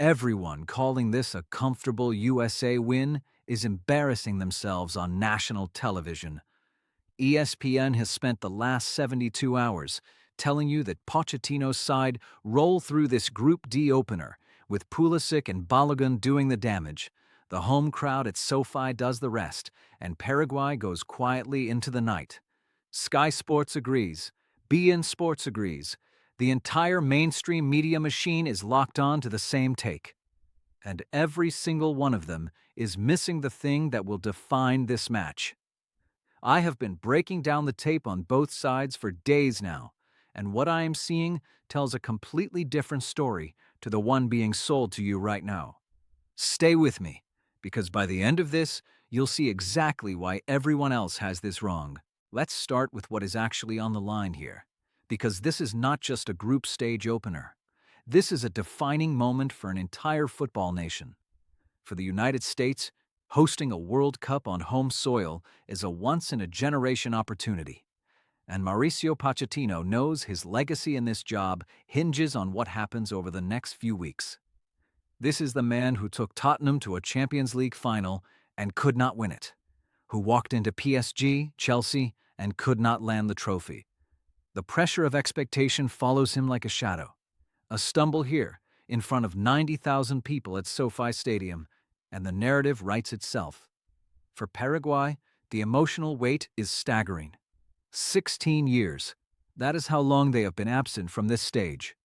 Everyone calling this a comfortable USA win is embarrassing themselves on national television. ESPN has spent the last 72 hours telling you that Pochettino's side roll through this Group D opener, with Pulisic and Balogun doing the damage. The home crowd at SoFi does the rest, and Paraguay goes quietly into the night. Sky Sports agrees. BN Sports agrees. The entire mainstream media machine is locked on to the same take. And every single one of them is missing the thing that will define this match. I have been breaking down the tape on both sides for days now, and what I am seeing tells a completely different story to the one being sold to you right now. Stay with me, because by the end of this, you'll see exactly why everyone else has this wrong. Let's start with what is actually on the line here, because this is not just a group stage opener. This is a defining moment for an entire football nation. For the United States, hosting a World Cup on home soil is a once-in-a-generation opportunity. And Mauricio Pochettino knows his legacy in this job hinges on what happens over the next few weeks. This is the man who took Tottenham to a Champions League final and could not win it, who walked into PSG, Chelsea, and could not land the trophy. The pressure of expectation follows him like a shadow. A stumble here, in front of 90,000 people at SoFi Stadium, and the narrative writes itself. For Paraguay, the emotional weight is staggering. 16 years. That is how long they have been absent from this stage.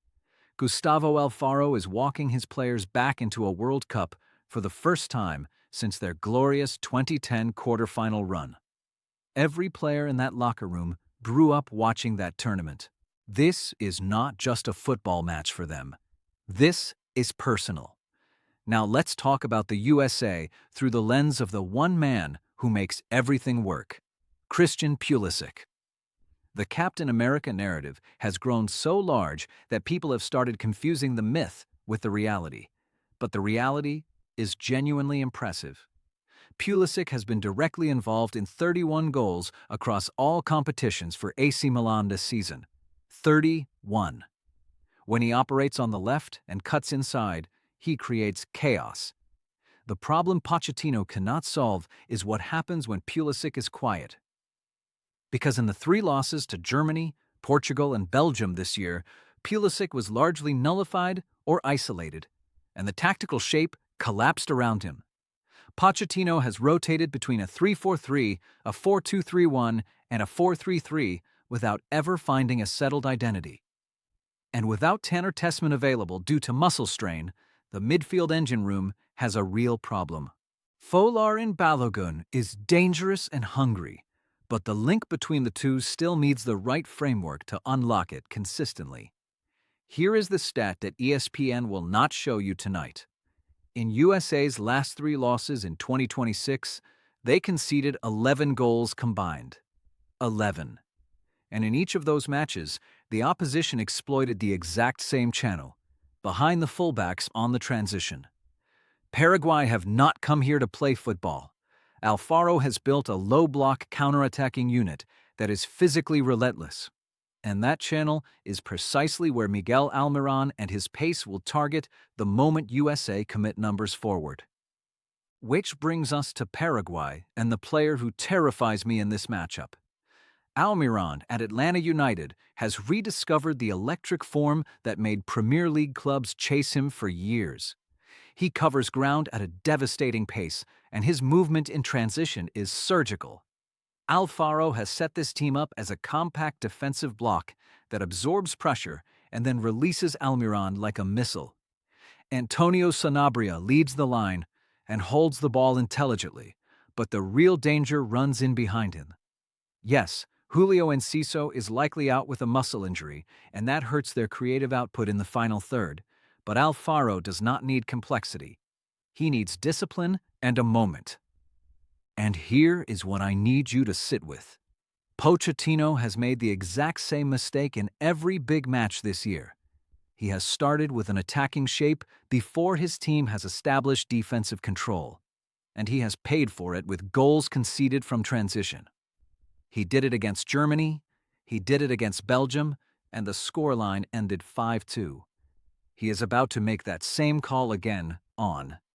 Gustavo Alfaro is walking his players back into a World Cup for the first time since their glorious 2010 quarterfinal run. Every player in that locker room grew up watching that tournament. This is not just a football match for them. This is personal. Now let's talk about the USA through the lens of the one man who makes everything work, Christian Pulisic. The Captain America narrative has grown so large that people have started confusing the myth with the reality. But the reality is genuinely impressive. Pulisic has been directly involved in 31 goals across all competitions for AC Milan this season. 31. When he operates on the left and cuts inside, he creates chaos. The problem Pochettino cannot solve is what happens when Pulisic is quiet. Because in the 3 losses to Germany, Portugal, and Belgium this year, Pulisic was largely nullified or isolated, and the tactical shape collapsed around him. Pochettino has rotated between a 3-4-3, a 4-2-3-1, and a 4-3-3 without ever finding a settled identity. And without Tanner Tessman available due to muscle strain, the midfield engine room has a real problem. Folarin Balogun is dangerous and hungry, but the link between the two still needs the right framework to unlock it consistently. Here is the stat that ESPN will not show you tonight. In USA's last 3 losses in 2026, they conceded 11 goals combined. 11. And in each of those matches, the opposition exploited the exact same channel, behind the fullbacks on the transition. Paraguay have not come here to play football. Alfaro has built a low-block counterattacking unit that is physically relentless. And that channel is precisely where Miguel Almiron and his pace will target the moment USA commit numbers forward. Which brings us to Paraguay and the player who terrifies me in this matchup. Almiron at Atlanta United has rediscovered the electric form that made Premier League clubs chase him for years. He covers ground at a devastating pace, and his movement in transition is surgical. Alfaro has set this team up as a compact defensive block that absorbs pressure and then releases Almiron like a missile. Antonio Sanabria leads the line and holds the ball intelligently, but the real danger runs in behind him. Yes, Julio Enciso is likely out with a muscle injury, and that hurts their creative output in the final third, but Alfaro does not need complexity. He needs discipline and a moment. And here is what I need you to sit with. Pochettino has made the exact same mistake in every big match this year. He has started with an attacking shape before his team has established defensive control, and he has paid for it with goals conceded from transition. He did it against Germany, he did it against Belgium, and the scoreline ended 5-2. He is about to make that same call again on